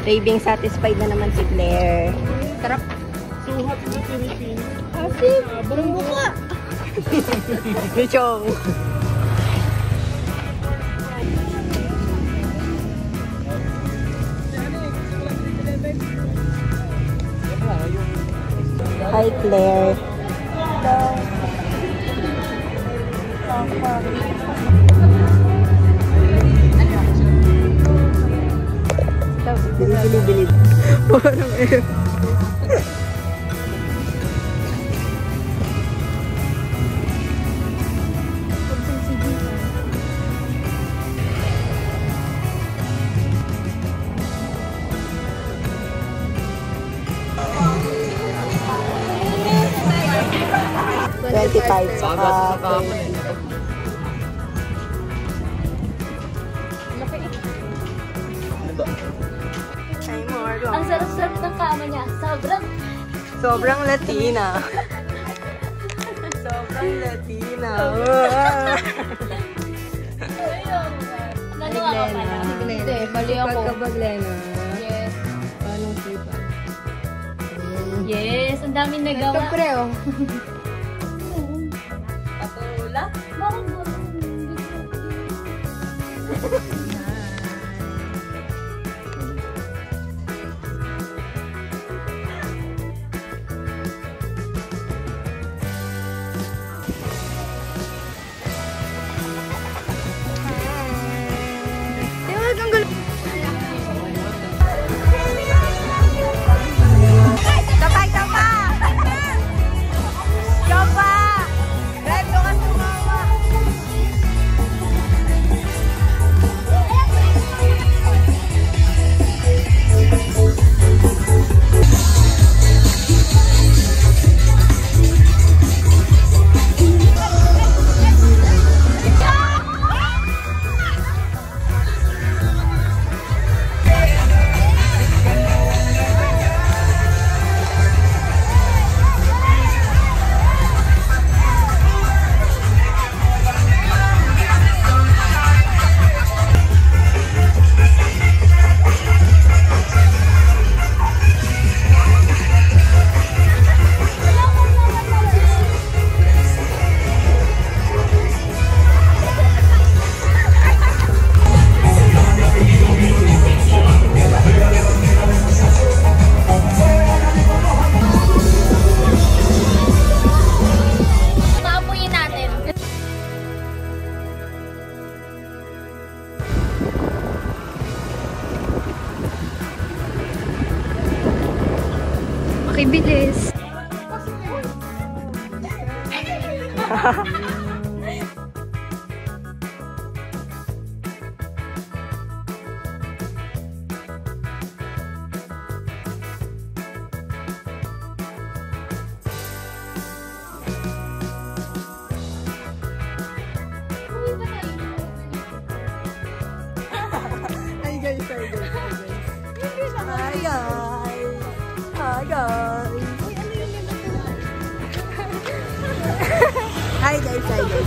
Craving satisfied na naman si Claire. Sarap. Suhat na Philippines. Asip! Ang buka! Bichong! Hi, Claire. Bilib-bilib. Parang eh. Ang sarap-sarap ng kama niya. Sobrang Latina. Sobrang Latina. Nagawa ka pa na? Hindi, bali ako. Pagkabaglena. Yes. Paano sipa? Yes, ang daming nagawa. Ito pre, oh. Patula? Bakit mo? Bilis. Hi guys. Hi guys. Hi guys.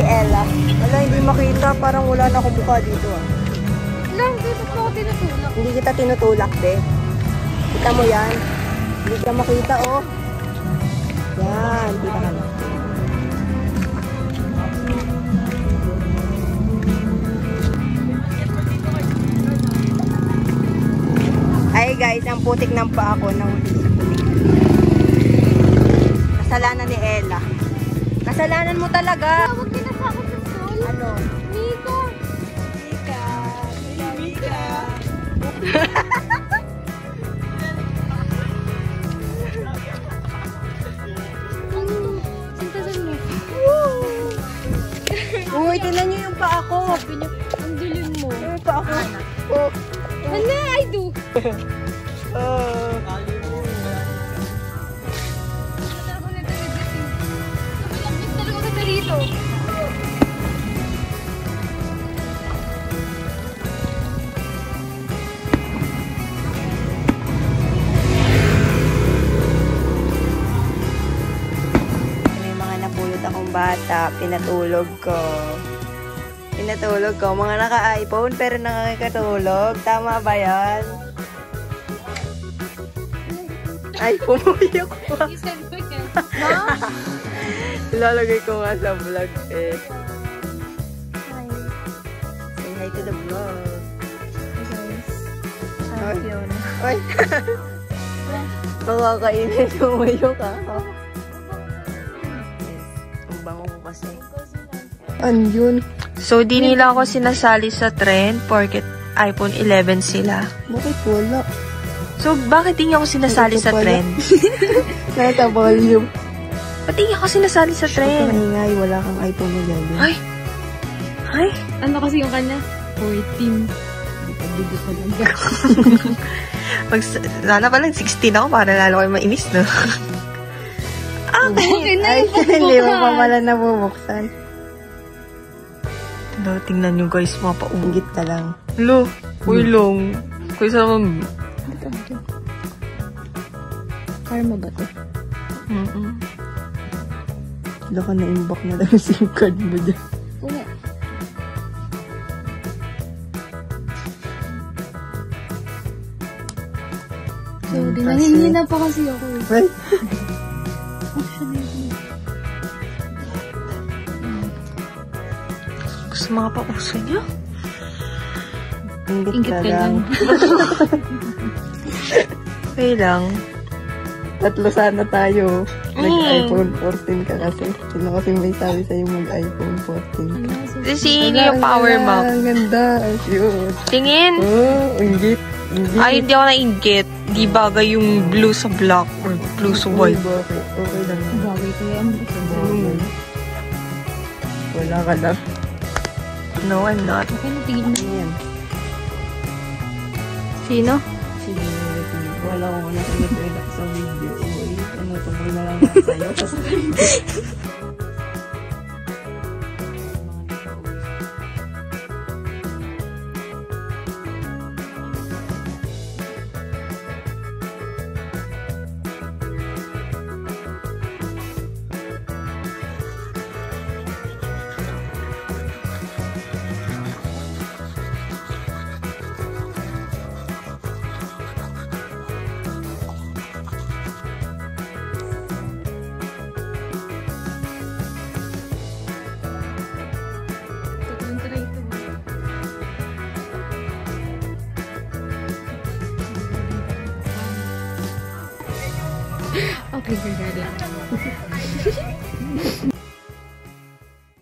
Ella. Wala, hindi makita. Parang wala na akong mukha dito ah. Lang, dito po ako tinutulak. Hindi kita tinutulak, be. Kita mo yan. Hindi ka makita, oh. Yan, kita ka na. Ay guys, ang putik ng paa ko nahuli sa putik. Kasalanan ni Ella. Kasalanan mo talaga. Huwag kinasakot sa school. Ano? Mika. Sintasan mo. Uy, tinan niyo yung paa ko. Sabi niyo, ang dilim mo. Yung paa ko. Oh. Ano, I do. bata, pinatulog ko. Pinatulog ko. Mga naka-iPhone pero nakakatulog. Tama ba yan? Ay, pumuyok pa. Isend ko yan. Ilalagay ko nga sa vlog eh. Hi. Say hi to the vlog. Hi, Fiona. Ay! Makakainis, pumuyok ka. Ang bango ko kasi. Ano yun? So, di nila ako sinasali sa trend porket iPhone 11 sila. Bakit wala? So, bakit di niyo ako sinasali sa trend? Nasa volume. Ba't di niyo ako sinasali sa Huwag trend? kang ingay, wala kang iPhone 11. Ay! Ay! Ano kasi yung kanya? 14. Hindi pa lang. Sana pa lang 16 ako para lalo kayo mainis, no? Okay na Ay, yung hindi mo pa pagbukas. pala nabubuksan. No, tingnan nyo guys, mga paungit. Ingit ka lang. Lo, uy long. Kaysa naman. Karma ba to? Wala ka na-imbak na lang yung SIM card mo dyan. Wala. Sorry, nanghihina pa kasi ako eh. Well, Gusto mga pauso nyo? ingit Ingit ka ka lang. lang. Okay lang. Tatlo sana tayo. Nag-iPhone 14 ka kasi. Sino kasi may sabi sa'yo mag-iPhone 14? Sisihin nyo yung power map. Ang ganda. Ang cute. Tingin! Oh, ingit. Ingit. Ay, hindi ako nainggit. Di bagay yung blue sa black or blue sa Uy, white. bakit? Okay lang. Bagay ko yan. Bagay. Wala ka lang. No, I'm not. Okay na, tingin mo. Ayan. Sino? Sige, wala ko na sinitwela sa video. Uy, ano, tumoy na lang ako sa'yo. Tapos, Okay, gagala.